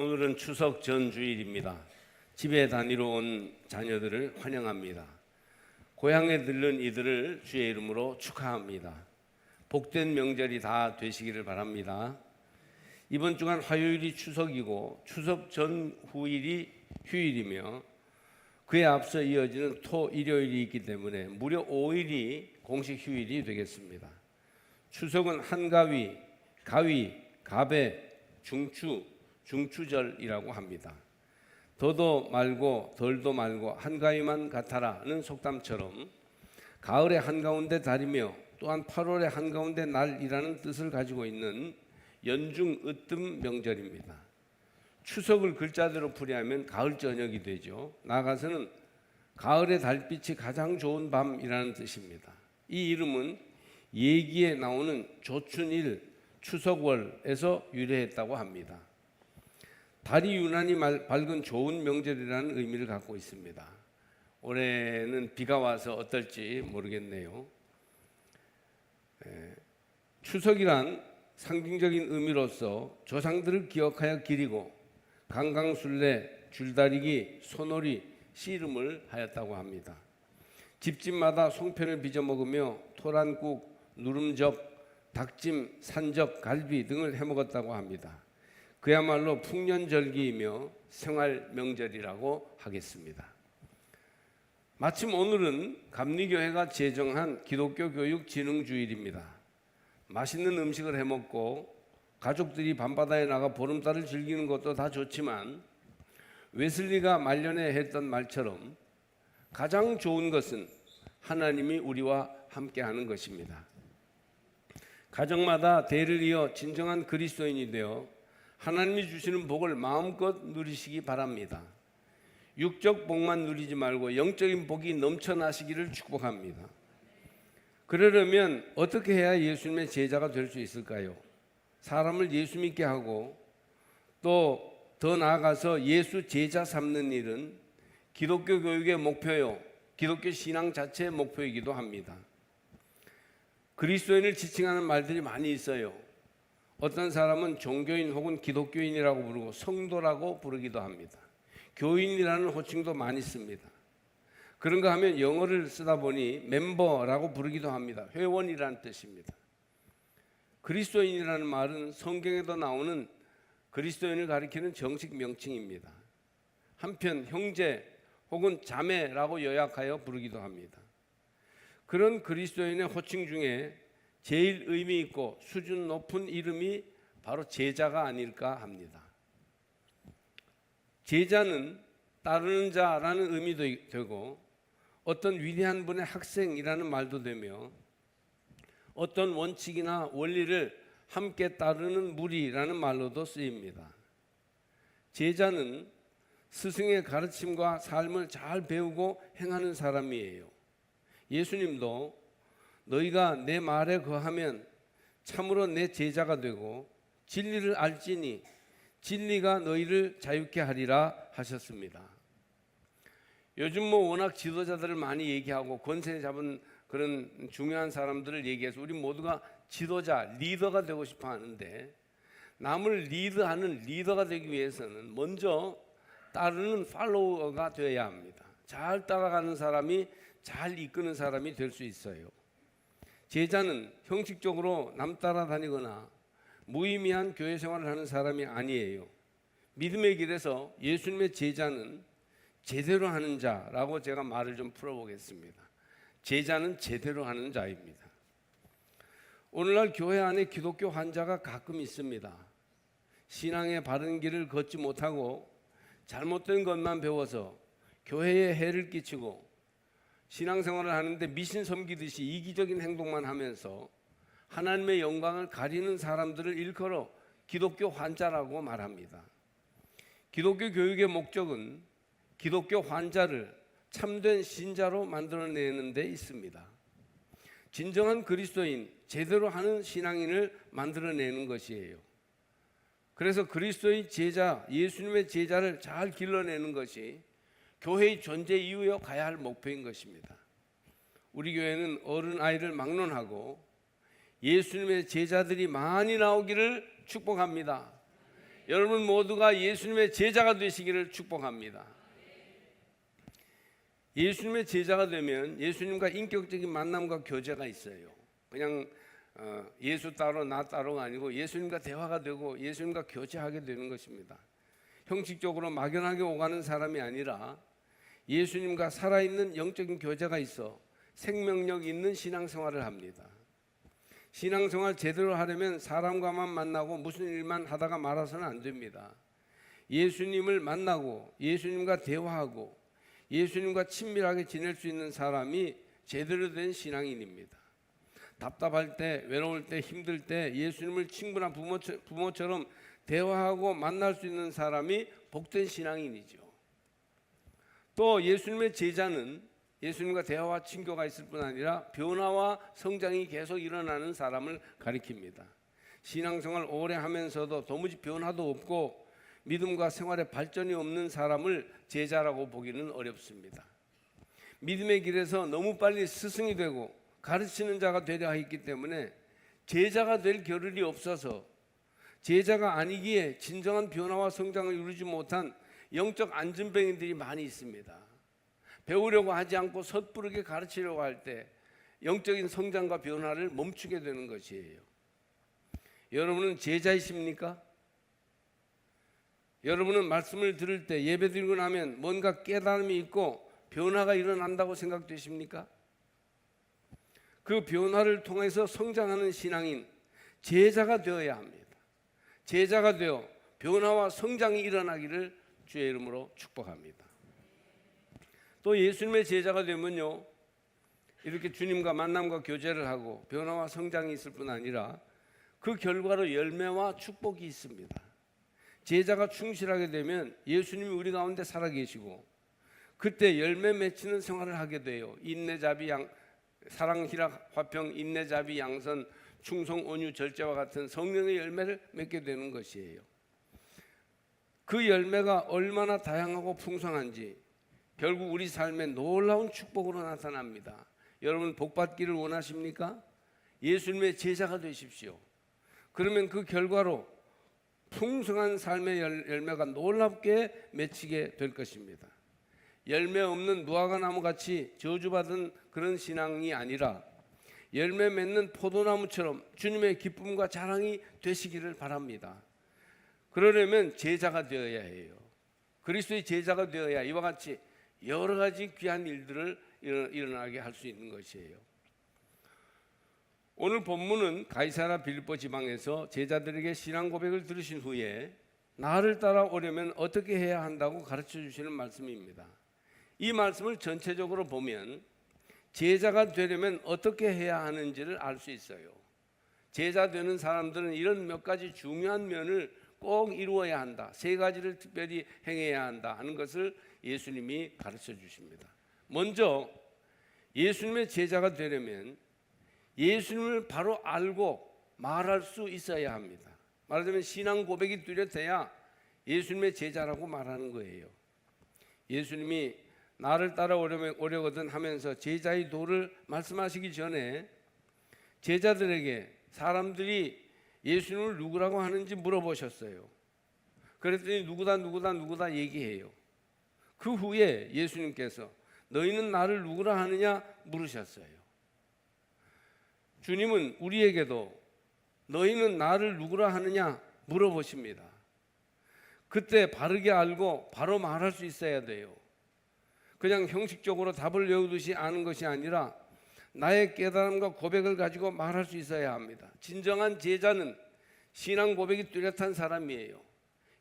오늘은 추석 전주일입니다. 집에 다니러 온 자녀들을 환영합니다. 고향에 들른 이들을 주의 이름으로 축하합니다. 복된 명절이 다 되시기를 바랍니다. 이번 주간 화요일이 추석이고 추석 전후일이 휴일이며 그에 앞서 이어지는 토, 일요일이 있기 때문에 무려 5일이 공식 휴일이 되겠습니다. 추석은 한가위, 가위, 가배, 중추, 중추절이라고 합니다. 더도 말고 덜도 말고 한가위만 같아라는 속담처럼 가을의 한가운데 달이며 또한 8월의 한가운데 날이라는 뜻을 가지고 있는 연중 으뜸 명절입니다. 추석을 글자대로 풀이하면 가을 저녁이 되죠. 나아가서는 가을의 달빛이 가장 좋은 밤이라는 뜻입니다. 이 이름은 예기에 나오는 조춘일 추석월에서 유래했다고 합니다. 달이 유난히 밝은 좋은 명절이라는 의미를 갖고 있습니다. 올해는 비가 와서 어떨지 모르겠네요. 추석이란 상징적인 의미로서 조상들을 기억하여 기리고 강강술래, 줄다리기, 소놀이, 씨름을 하였다고 합니다. 집집마다 송편을 빚어 먹으며 토란국, 누름젓, 닭찜, 산적, 갈비 등을 해먹었다고 합니다. 그야말로 풍년절기이며 생활 명절이라고 하겠습니다. 마침 오늘은 감리교회가 제정한 기독교 교육 진흥주일입니다. 맛있는 음식을 해먹고 가족들이 밤바다에 나가 보름달을 즐기는 것도 다 좋지만 웨슬리가 말년에 했던 말처럼 가장 좋은 것은 하나님이 우리와 함께하는 것입니다. 가정마다 대를 이어 진정한 그리스도인이 되어 하나님이 주시는 복을 마음껏 누리시기 바랍니다. 육적 복만 누리지 말고 영적인 복이 넘쳐나시기를 축복합니다. 그러려면 어떻게 해야 예수님의 제자가 될 수 있을까요? 사람을 예수 믿게 하고 또 더 나아가서 예수 제자 삼는 일은 기독교 교육의 목표요, 기독교 신앙 자체의 목표이기도 합니다. 그리스도인을 지칭하는 말들이 많이 있어요. 어떤 사람은 종교인 혹은 기독교인이라고 부르고 성도라고 부르기도 합니다. 교인이라는 호칭도 많이 씁니다. 그런가 하면 영어를 쓰다 보니 멤버라고 부르기도 합니다. 회원이라는 뜻입니다. 그리스도인이라는 말은 성경에도 나오는 그리스도인을 가리키는 정식 명칭입니다. 한편 형제 혹은 자매라고 요약하여 부르기도 합니다. 그런 그리스도인의 호칭 중에 제일 의미 있고 수준 높은 이름이 바로 제자가 아닐까 합니다. 제자는 따르는 자라는 의미도 되고 어떤 위대한 분의 학생이라는 말도 되며 어떤 원칙이나 원리를 함께 따르는 무리라는 말로도 쓰입니다. 제자는 스승의 가르침과 삶을 잘 배우고 행하는 사람이에요. 예수님도 너희가 내 말에 거하면 참으로 내 제자가 되고 진리를 알지니 진리가 너희를 자유케 하리라 하셨습니다. 요즘 워낙 지도자들을 많이 얘기하고 권세 잡은 그런 중요한 사람들을 얘기해서 우리 모두가 지도자, 리더가 되고 싶어 하는데 남을 리드하는 리더가 되기 위해서는 먼저 따르는 팔로워가 되어야 합니다. 잘 따라가는 사람이 잘 이끄는 사람이 될 수 있어요. 제자는 형식적으로 남 따라다니거나 무의미한 교회 생활을 하는 사람이 아니에요. 믿음의 길에서 예수님의 제자는 제대로 하는 자라고 제가 말을 좀 풀어보겠습니다. 제자는 제대로 하는 자입니다. 오늘날 교회 안에 기독교 환자가 가끔 있습니다. 신앙의 바른 길을 걷지 못하고 잘못된 것만 배워서 교회에 해를 끼치고 신앙생활을 하는데 미신 섬기듯이 이기적인 행동만 하면서 하나님의 영광을 가리는 사람들을 일컬어 기독교 환자라고 말합니다. 기독교 교육의 목적은 기독교 환자를 참된 신자로 만들어내는 데 있습니다. 진정한 그리스도인, 제대로 하는 신앙인을 만들어내는 것이에요. 그래서 그리스도의 제자, 예수님의 제자를 잘 길러내는 것이 교회의 존재 이유여 가야 할 목표인 것입니다. 우리 교회는 어른아이를 막론하고 예수님의 제자들이 많이 나오기를 축복합니다. 여러분 모두가 예수님의 제자가 되시기를 축복합니다. 예수님의 제자가 되면 예수님과 인격적인 만남과 교제가 있어요. 그냥 예수 따로 나 따로가 아니고 예수님과 대화가 되고 예수님과 교제하게 되는 것입니다. 형식적으로 막연하게 오가는 사람이 아니라 예수님과 살아있는 영적인 교제가 있어 생명력 있는 신앙생활을 합니다. 신앙생활 제대로 하려면 사람과만 만나고 무슨 일만 하다가 말아서는 안 됩니다. 예수님을 만나고 예수님과 대화하고 예수님과 친밀하게 지낼 수 있는 사람이 제대로 된 신앙인입니다. 답답할 때, 외로울 때, 힘들 때 예수님을 친구나 부모처럼 대화하고 만날 수 있는 사람이 복된 신앙인이죠. 또 예수님의 제자는 예수님과 대화와 친교가 있을 뿐 아니라 변화와 성장이 계속 일어나는 사람을 가리킵니다. 신앙생활 오래 하면서도 도무지 변화도 없고 믿음과 생활에 발전이 없는 사람을 제자라고 보기는 어렵습니다. 믿음의 길에서 너무 빨리 스승이 되고 가르치는 자가 되려 했기 때문에 제자가 될 겨를이 없어서 제자가 아니기에 진정한 변화와 성장을 이루지 못한 영적 안진뱅이들이 많이 있습니다. 배우려고 하지 않고 섣부르게 가르치려고 할 때 영적인 성장과 변화를 멈추게 되는 것이에요. 여러분은 제자이십니까? 여러분은 말씀을 들을 때 예배 드리고 나면 뭔가 깨달음이 있고 변화가 일어난다고 생각되십니까? 그 변화를 통해서 성장하는 신앙인 제자가 되어야 합니다. 제자가 되어 변화와 성장이 일어나기를 주의 이름으로 축복합니다. 또 예수님의 제자가 되면요, 이렇게 주님과 만남과 교제를 하고 변화와 성장이 있을 뿐 아니라 그 결과로 열매와 축복이 있습니다. 제자가 충실하게 되면 예수님이 우리 가운데 살아계시고 그때 열매 맺히는 생활을 하게 돼요. 인내자비 사랑 희락 화평 인내자비 양선 충성 온유 절제와 같은 성령의 열매를 맺게 되는 것이에요. 그 열매가 얼마나 다양하고 풍성한지 결국 우리 삶에 놀라운 축복으로 나타납니다. 여러분 복받기를 원하십니까? 예수님의 제자가 되십시오. 그러면 그 결과로 풍성한 삶의 열매가 놀랍게 맺히게 될 것입니다. 열매 없는 무화과나무 같이 저주받은 그런 신앙이 아니라 열매 맺는 포도나무처럼 주님의 기쁨과 자랑이 되시기를 바랍니다. 그러려면 제자가 되어야 해요. 그리스도의 제자가 되어야 이와 같이 여러 가지 귀한 일들을 일어나게 할 수 있는 것이에요. 오늘 본문은 가이사랴 빌립보 지방에서 제자들에게 신앙 고백을 들으신 후에 나를 따라오려면 어떻게 해야 한다고 가르쳐 주시는 말씀입니다. 이 말씀을 전체적으로 보면 제자가 되려면 어떻게 해야 하는지를 알 수 있어요. 제자 되는 사람들은 이런 몇 가지 중요한 면을 꼭 이루어야 한다. 세 가지를 특별히 행해야 한다 하는 것을 예수님이 가르쳐 주십니다. 먼저 예수님의 제자가 되려면 예수님을 바로 알고 말할 수 있어야 합니다. 말하자면 신앙 고백이 뚜렷해야 예수님의 제자라고 말하는 거예요. 예수님이 나를 따라오려거든 하면서 제자의 도를 말씀하시기 전에 제자들에게 사람들이 예수님을 누구라고 하는지 물어보셨어요. 그랬더니 누구다 얘기해요. 그 후에 예수님께서 너희는 나를 누구라 하느냐 물으셨어요. 주님은 우리에게도 너희는 나를 누구라 하느냐 물어보십니다. 그때 바르게 알고 바로 말할 수 있어야 돼요. 그냥 형식적으로 답을 외우듯이 아는 것이 아니라 나의 깨달음과 고백을 가지고 말할 수 있어야 합니다. 진정한 제자는 신앙 고백이 뚜렷한 사람이에요.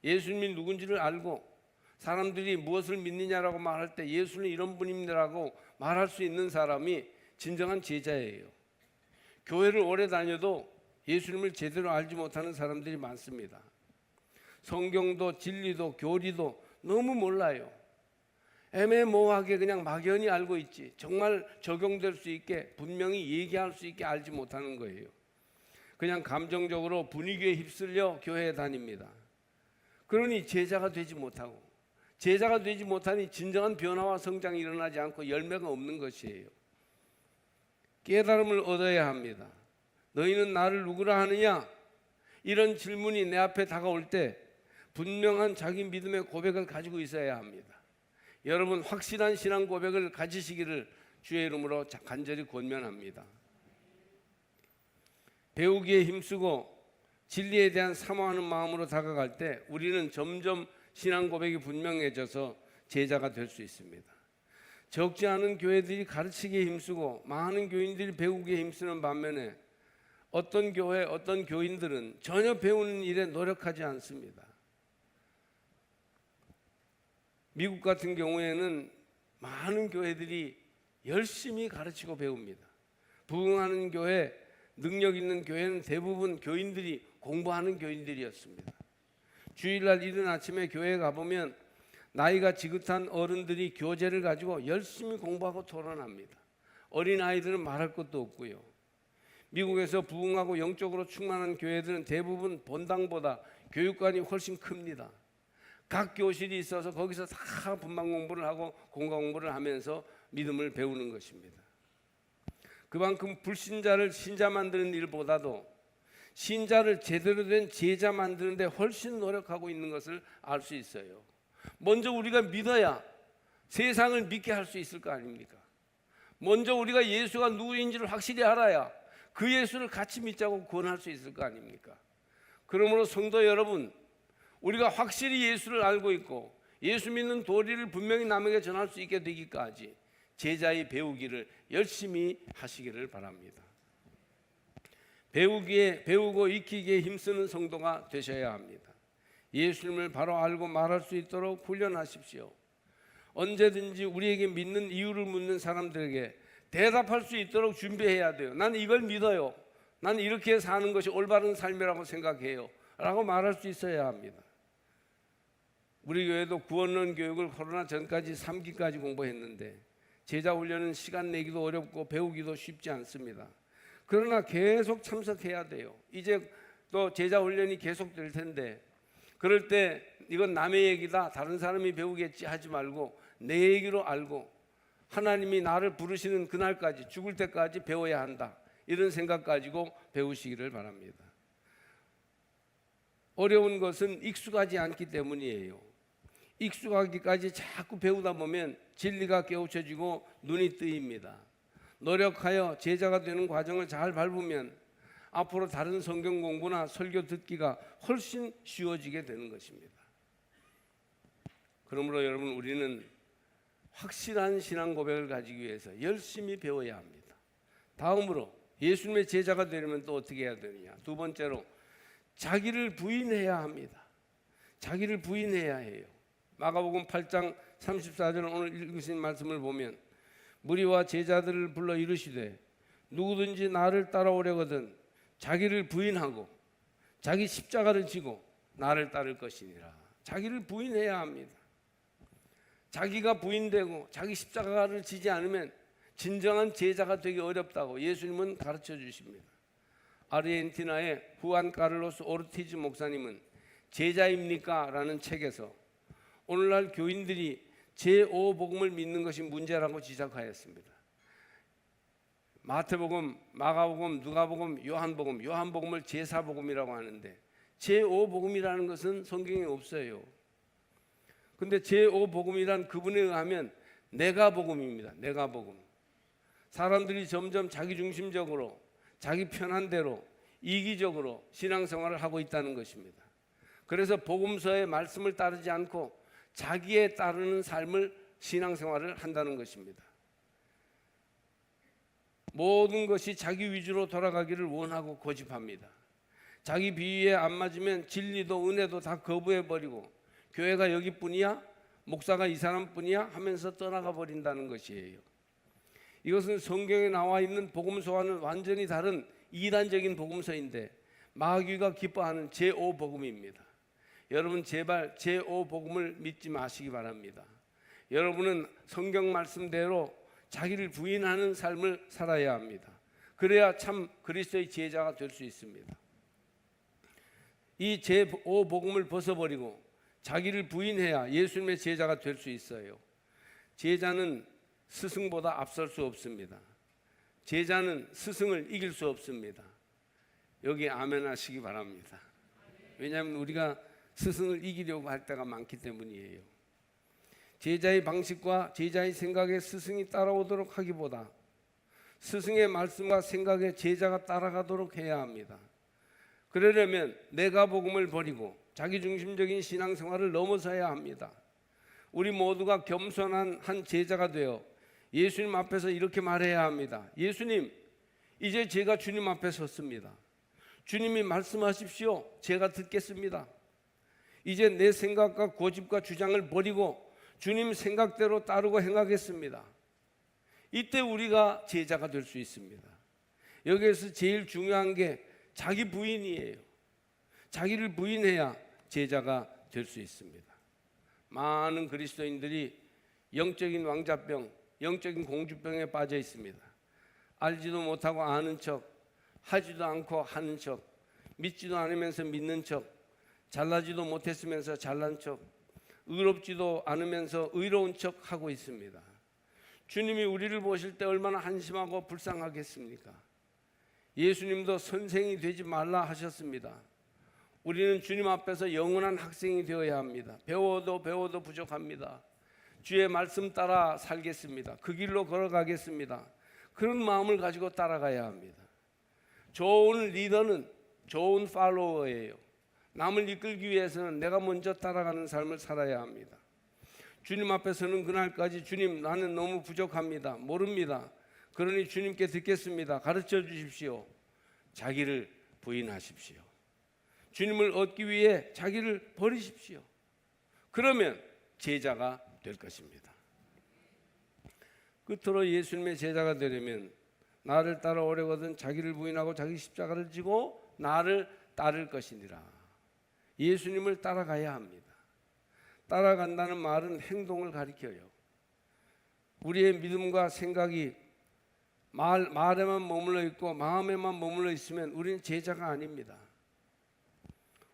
예수님이 누군지를 알고 사람들이 무엇을 믿느냐라고 말할 때 예수는 이런 분입니다라고 말할 수 있는 사람이 진정한 제자예요. 교회를 오래 다녀도 예수님을 제대로 알지 못하는 사람들이 많습니다. 성경도 진리도 교리도 너무 몰라요. 애매모호하게 그냥 막연히 알고 있지 정말 적용될 수 있게 분명히 얘기할 수 있게 알지 못하는 거예요. 그냥 감정적으로 분위기에 휩쓸려 교회에 다닙니다. 그러니 제자가 되지 못하고 제자가 되지 못하니 진정한 변화와 성장이 일어나지 않고 열매가 없는 것이에요. 깨달음을 얻어야 합니다. 너희는 나를 누구라 하느냐? 이런 질문이 내 앞에 다가올 때 분명한 자기 믿음의 고백을 가지고 있어야 합니다. 여러분 확실한 신앙 고백을 가지시기를 주의 이름으로 간절히 권면합니다. 배우기에 힘쓰고 진리에 대한 사모하는 마음으로 다가갈 때 우리는 점점 신앙 고백이 분명해져서 제자가 될 수 있습니다. 적지 않은 교회들이 가르치기에 힘쓰고 많은 교인들이 배우기에 힘쓰는 반면에 어떤 교회, 어떤 교인들은 전혀 배우는 일에 노력하지 않습니다. 미국 같은 경우에는 많은 교회들이 열심히 가르치고 배웁니다. 부흥하는 교회, 능력 있는 교회는 대부분 교인들이 공부하는 교인들이었습니다. 주일날 이른 아침에 교회에 가보면 나이가 지긋한 어른들이 교재를 가지고 열심히 공부하고 토론합니다. 어린아이들은 말할 것도 없고요. 미국에서 부흥하고 영적으로 충만한 교회들은 대부분 본당보다 교육관이 훨씬 큽니다. 각 교실이 있어서 거기서 다 분만 공부를 하고 공과 공부를 하면서 믿음을 배우는 것입니다. 그만큼 불신자를 신자 만드는 일보다도 신자를 제대로 된 제자 만드는 데 훨씬 노력하고 있는 것을 알 수 있어요. 먼저 우리가 믿어야 세상을 믿게 할 수 있을 거 아닙니까? 먼저 우리가 예수가 누구인지를 확실히 알아야 그 예수를 같이 믿자고 권할 수 있을 거 아닙니까? 그러므로 성도 여러분, 우리가 확실히 예수를 알고 있고 예수 믿는 도리를 분명히 남에게 전할 수 있게 되기까지 제자의 배우기를 열심히 하시기를 바랍니다. 배우고 익히기에 힘쓰는 성도가 되셔야 합니다. 예수님을 바로 알고 말할 수 있도록 훈련하십시오. 언제든지 우리에게 믿는 이유를 묻는 사람들에게 대답할 수 있도록 준비해야 돼요. 나는 이걸 믿어요. 나는 이렇게 사는 것이 올바른 삶이라고 생각해요. 라고 말할 수 있어야 합니다. 우리 교회도 구원론 교육을 코로나 전까지 3기까지 공부했는데 제자 훈련은 시간 내기도 어렵고 배우기도 쉽지 않습니다. 그러나 계속 참석해야 돼요. 이제 또 제자 훈련이 계속될 텐데 그럴 때 이건 남의 얘기다, 다른 사람이 배우겠지 하지 말고 내 얘기로 알고 하나님이 나를 부르시는 그날까지, 죽을 때까지 배워야 한다, 이런 생각 가지고 배우시기를 바랍니다. 어려운 것은 익숙하지 않기 때문이에요. 익숙하기까지 자꾸 배우다 보면 진리가 깨우쳐지고 눈이 뜨입니다. 노력하여 제자가 되는 과정을 잘 밟으면 앞으로 다른 성경 공부나 설교 듣기가 훨씬 쉬워지게 되는 것입니다. 그러므로 여러분, 우리는 확실한 신앙 고백을 가지기 위해서 열심히 배워야 합니다. 다음으로 예수님의 제자가 되려면 또 어떻게 해야 되느냐? 두 번째로 자기를 부인해야 합니다. 자기를 부인해야 해요. 마가복음 8장 34절 오늘 읽으신 말씀을 보면 무리와 제자들을 불러 이르시되 누구든지 나를 따라오려거든 자기를 부인하고 자기 십자가를 지고 나를 따를 것이니라. 자기를 부인해야 합니다. 자기가 부인되고 자기 십자가를 지지 않으면 진정한 제자가 되기 어렵다고 예수님은 가르쳐 주십니다. 아르헨티나의 후안 카를로스 오르티즈 목사님은 제자입니까? 라는 책에서 오늘날 교인들이 제5복음을 믿는 것이 문제라고 지적하였습니다. 마태복음, 마가복음, 누가복음, 요한복음을 제4복음이라고 하는데 제5복음이라는 것은 성경에 없어요. 근데 제5복음이란 그분에 의하면 내가복음입니다. 내가복음. 사람들이 점점 자기중심적으로 자기 편한 대로 이기적으로 신앙생활을 하고 있다는 것입니다. 그래서 복음서의 말씀을 따르지 않고 자기에 따르는 삶을 신앙생활을 한다는 것입니다. 모든 것이 자기 위주로 돌아가기를 원하고 고집합니다. 자기 비위에 안 맞으면 진리도 은혜도 다 거부해버리고 교회가 여기뿐이야? 목사가 이 사람뿐이야? 하면서 떠나가 버린다는 것이에요. 이것은 성경에 나와 있는 복음서와는 완전히 다른 이단적인 복음서인데 마귀가 기뻐하는 제5복음입니다. 여러분 제발 제5복음을 믿지 마시기 바랍니다. 여러분은 성경 말씀대로 자기를 부인하는 삶을 살아야 합니다. 그래야 참 그리스도의 제자가 될 수 있습니다. 이 제5복음을 벗어버리고 자기를 부인해야 예수님의 제자가 될 수 있어요. 제자는 스승보다 앞설 수 없습니다. 제자는 스승을 이길 수 없습니다. 여기 아멘 하시기 바랍니다. 왜냐하면 우리가 스승을 이기려고 할 때가 많기 때문이에요. 제자의 방식과 제자의 생각에 스승이 따라오도록 하기보다 스승의 말씀과 생각에 제자가 따라가도록 해야 합니다. 그러려면 내가 복음을 버리고 자기중심적인 신앙생활을 넘어서야 합니다. 우리 모두가 겸손한 한 제자가 되어 예수님 앞에서 이렇게 말해야 합니다. 예수님, 이제 제가 주님 앞에 섰습니다. 주님이 말씀하십시오. 제가 듣겠습니다. 이제 내 생각과 고집과 주장을 버리고 주님 생각대로 따르고 행하겠습니다. 이때 우리가 제자가 될 수 있습니다. 여기에서 제일 중요한 게 자기 부인이에요. 자기를 부인해야 제자가 될 수 있습니다. 많은 그리스도인들이 영적인 왕자병, 영적인 공주병에 빠져 있습니다. 알지도 못하고 아는 척, 하지도 않고 하는 척, 믿지도 않으면서 믿는 척, 잘나지도 못했으면서 잘난 척, 의롭지도 않으면서 의로운 척 하고 있습니다. 주님이 우리를 보실 때 얼마나 한심하고 불쌍하겠습니까? 예수님도 선생이 되지 말라 하셨습니다. 우리는 주님 앞에서 영원한 학생이 되어야 합니다. 배워도 부족합니다. 주의 말씀 따라 살겠습니다. 그 길로 걸어가겠습니다. 그런 마음을 가지고 따라가야 합니다. 좋은 리더는 좋은 팔로워예요. 남을 이끌기 위해서는 내가 먼저 따라가는 삶을 살아야 합니다. 주님 앞에서는 그날까지 주님, 나는 너무 부족합니다. 모릅니다. 그러니 주님께 듣겠습니다. 가르쳐 주십시오. 자기를 부인하십시오. 주님을 얻기 위해 자기를 버리십시오. 그러면 제자가 될 것입니다. 끝으로 예수님의 제자가 되려면 나를 따라오려거든 자기를 부인하고 자기 십자가를 지고 나를 따를 것이니라. 예수님을 따라가야 합니다. 따라간다는 말은 행동을 가리켜요. 우리의 믿음과 생각이 말에만 머물러 있고 마음에만 머물러 있으면 우리는 제자가 아닙니다.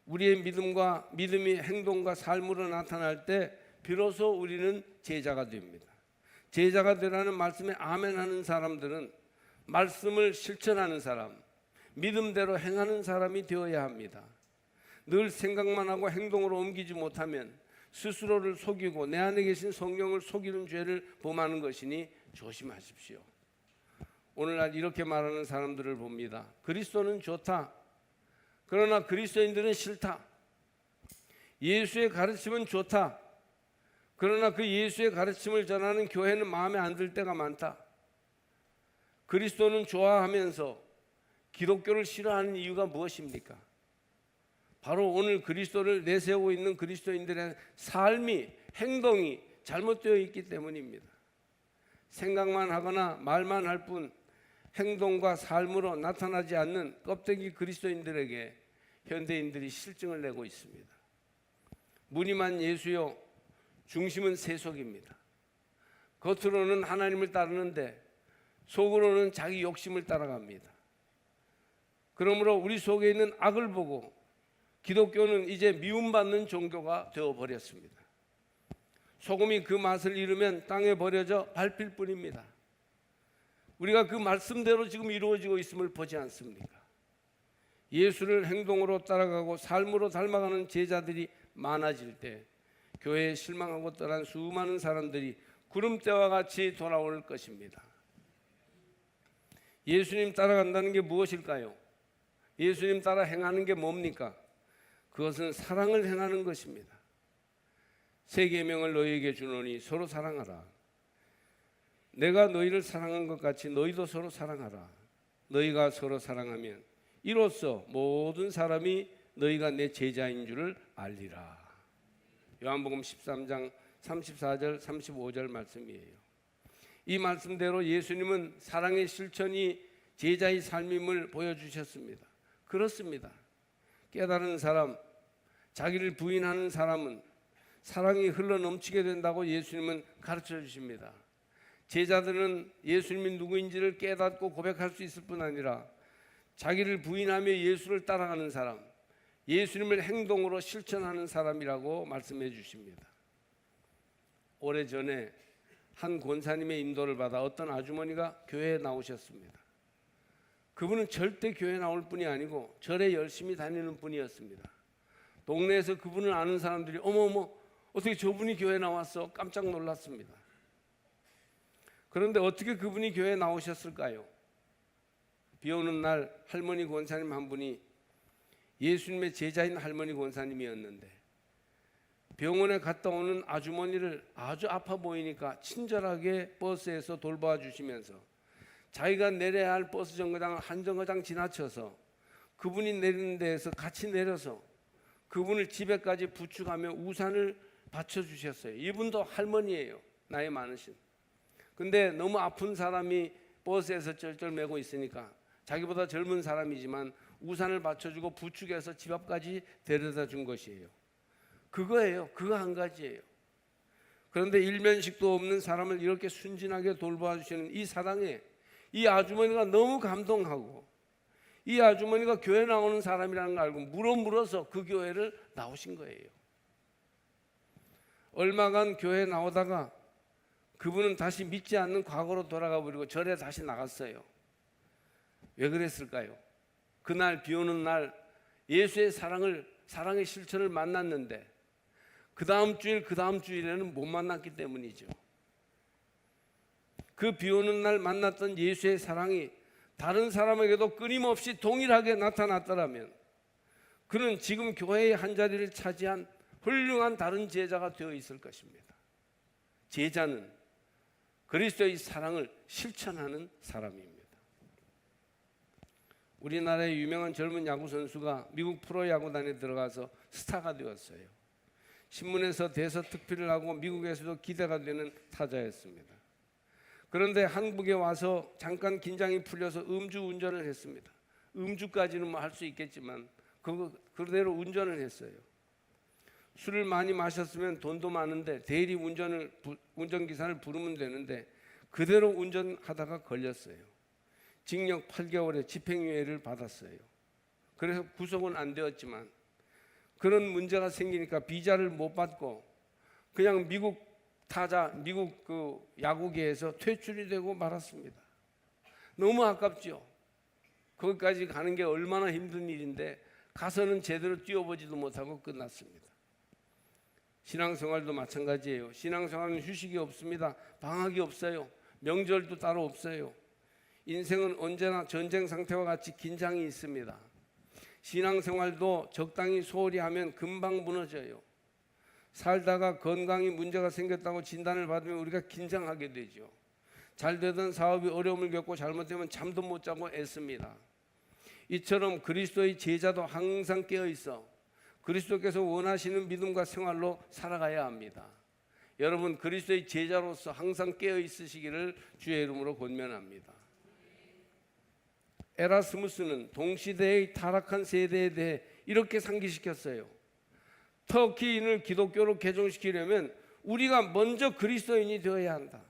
우리의 믿음이 행동과 삶으로 나타날 때 비로소 우리는 제자가 됩니다. 제자가 되라는 말씀에 아멘하는 사람들은 말씀을 실천하는 사람, 믿음대로 행하는 사람이 되어야 합니다. 늘 생각만 하고 행동으로 옮기지 못하면 스스로를 속이고 내 안에 계신 성령을 속이는 죄를 범하는 것이니 조심하십시오. 오늘날 이렇게 말하는 사람들을 봅니다. 그리스도는 좋다. 그러나 그리스도인들은 싫다. 예수의 가르침은 좋다. 그러나 그 예수의 가르침을 전하는 교회는 마음에 안 들 때가 많다. 그리스도는 좋아하면서 기독교를 싫어하는 이유가 무엇입니까? 바로 오늘 그리스도를 내세우고 있는 그리스도인들의 삶이, 행동이 잘못되어 있기 때문입니다. 생각만 하거나 말만 할 뿐 행동과 삶으로 나타나지 않는 껍데기 그리스도인들에게 현대인들이 실증을 내고 있습니다. 무늬만 예수요, 중심은 세속입니다. 겉으로는 하나님을 따르는데 속으로는 자기 욕심을 따라갑니다. 그러므로 우리 속에 있는 악을 보고 기독교는 이제 미움받는 종교가 되어버렸습니다. 소금이 그 맛을 잃으면 땅에 버려져 밟힐 뿐입니다. 우리가 그 말씀대로 지금 이루어지고 있음을 보지 않습니까? 예수를 행동으로 따라가고 삶으로 닮아가는 제자들이 많아질 때 교회에 실망하고 떠난 수많은 사람들이 구름대와 같이 돌아올 것입니다. 예수님 따라간다는 게 무엇일까요? 예수님 따라 행하는 게 뭡니까? 그것은 사랑을 행하는 것입니다. 새 계명을 너희에게 주노니 서로 사랑하라. 내가 너희를 사랑한 것 같이 너희도 서로 사랑하라. 너희가 서로 사랑하면 이로써 모든 사람이 너희가 내 제자인 줄을 알리라. 요한복음 13장 34절 35절 말씀이에요. 이 말씀대로 예수님은 사랑의 실천이 제자의 삶임을 보여주셨습니다. 그렇습니다. 깨달은 사람, 자기를 부인하는 사람은 사랑이 흘러넘치게 된다고 예수님은 가르쳐 주십니다. 제자들은 예수님이 누구인지를 깨닫고 고백할 수 있을 뿐 아니라 자기를 부인하며 예수를 따라가는 사람, 예수님을 행동으로 실천하는 사람이라고 말씀해 주십니다. 오래전에 한 권사님의 인도를 받아 어떤 아주머니가 교회에 나오셨습니다. 그분은 절대 교회 나올 분이 아니고 절에 열심히 다니는 분이었습니다. 동네에서 그분을 아는 사람들이 어머어머 어떻게 저분이 교회 나왔어? 깜짝 놀랐습니다. 그런데 어떻게 그분이 교회에 나오셨을까요? 비 오는 날 할머니 권사님 한 분이 예수님의 제자인 할머니 권사님이었는데 병원에 갔다 오는 아주머니를 아주 아파 보이니까 친절하게 버스에서 돌봐 주시면서 자기가 내려야 할 버스 정거장 한 정거장 지나쳐서 그분이 내리는 데에서 같이 내려서 그분을 집에까지 부축하며 우산을 받쳐주셨어요. 이분도 할머니예요. 나이 많으신. 근데 너무 아픈 사람이 버스에서 쩔쩔매고 있으니까 자기보다 젊은 사람이지만 우산을 받쳐주고 부축해서 집 앞까지 데려다 준 것이에요. 그거예요. 그거 한 가지예요. 그런데 일면식도 없는 사람을 이렇게 순진하게 돌봐주시는 이 사랑에 이 아주머니가 너무 감동하고 이 아주머니가 교회 나오는 사람이라는 걸 알고 물어서 그 교회를 나오신 거예요. 얼마간 교회에 나오다가 그분은 다시 믿지 않는 과거로 돌아가 버리고 절에 다시 나갔어요. 왜 그랬을까요? 그날 비 오는 날 예수의 사랑의 실천을 만났는데 그 다음 주일에는 못 만났기 때문이죠. 그 비 오는 날 만났던 예수의 사랑이 다른 사람에게도 끊임없이 동일하게 나타났더라면 그는 지금 교회의 한 자리를 차지한 훌륭한 다른 제자가 되어 있을 것입니다. 제자는 그리스도의 사랑을 실천하는 사람입니다. 우리나라의 유명한 젊은 야구 선수가 미국 프로야구단에 들어가서 스타가 되었어요. 신문에서 대서특필을 하고 미국에서도 기대가 되는 타자였습니다. 그런데 한국에 와서 잠깐 긴장이 풀려서 음주운전을 했습니다. 음주까지는 뭐 할 수 있겠지만 그대로 운전을 했어요. 술을 많이 마셨으면 돈도 많은데 대리 운전기사를 부르면 되는데 그대로 운전하다가 걸렸어요. 징역 8개월에 집행유예를 받았어요. 그래서 구속은 안 되었지만 그런 문제가 생기니까 비자를 못 받고 그냥 미국 그 야구계에서 퇴출이 되고 말았습니다. 너무 아깝죠. 거기까지 가는 게 얼마나 힘든 일인데 가서는 제대로 뛰어보지도 못하고 끝났습니다. 신앙생활도 마찬가지예요. 신앙생활은 휴식이 없습니다. 방학이 없어요. 명절도 따로 없어요. 인생은 언제나 전쟁 상태와 같이 긴장이 있습니다. 신앙생활도 적당히 소홀히 하면 금방 무너져요. 살다가 건강이 문제가 생겼다고 진단을 받으면 우리가 긴장하게 되죠. 잘 되던 사업이 어려움을 겪고 잘못되면 잠도 못 자고 애씁니다. 이처럼 그리스도의 제자도 항상 깨어있어 그리스도께서 원하시는 믿음과 생활로 살아가야 합니다. 여러분 그리스도의 제자로서 항상 깨어있으시기를 주의 이름으로 권면합니다. 에라스무스는 동시대의 타락한 세대에 대해 이렇게 상기시켰어요. 터키인을 기독교로 개종시키려면 우리가 먼저 그리스도인이 되어야 한다.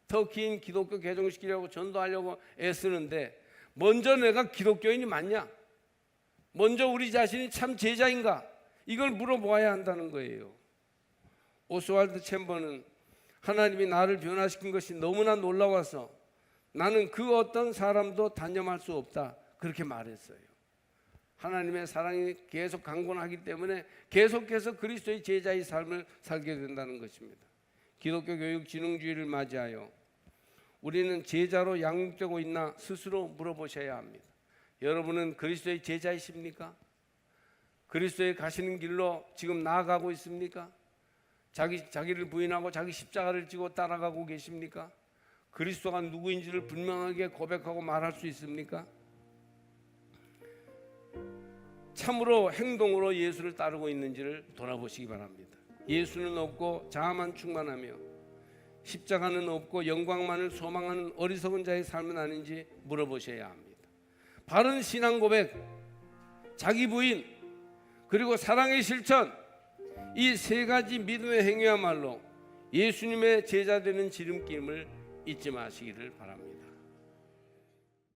터키인 기독교 개종시키려고 전도하려고 애쓰는데 먼저 내가 기독교인이 맞냐? 먼저 우리 자신이 참 제자인가? 이걸 물어보아야 한다는 거예요. 오스왈드 챔버는 하나님이 나를 변화시킨 것이 너무나 놀라워서 나는 그 어떤 사람도 단념할 수 없다 그렇게 말했어요. 하나님의 사랑이 계속 강건하기 때문에 계속해서 그리스도의 제자의 삶을 살게 된다는 것입니다. 기독교 교육 진흥주의를 맞이하여 우리는 제자로 양육되고 있나 스스로 물어보셔야 합니다. 여러분은 그리스도의 제자이십니까? 그리스도의 가시는 길로 지금 나아가고 있습니까? 자기를 부인하고 자기 십자가를 지고 따라가고 계십니까? 그리스도가 누구인지를 분명하게 고백하고 말할 수 있습니까? 참으로 행동으로 예수를 따르고 있는지를 돌아보시기 바랍니다. 예수는 없고 자아만 충만하며 십자가는 없고 영광만을 소망하는 어리석은 자의 삶은 아닌지 물어보셔야 합니다. 바른 신앙 고백, 자기 부인, 그리고 사랑의 실천, 이 세 가지 믿음의 행위야말로 예수님의 제자 되는 지름길을 잊지 마시기를 바랍니다.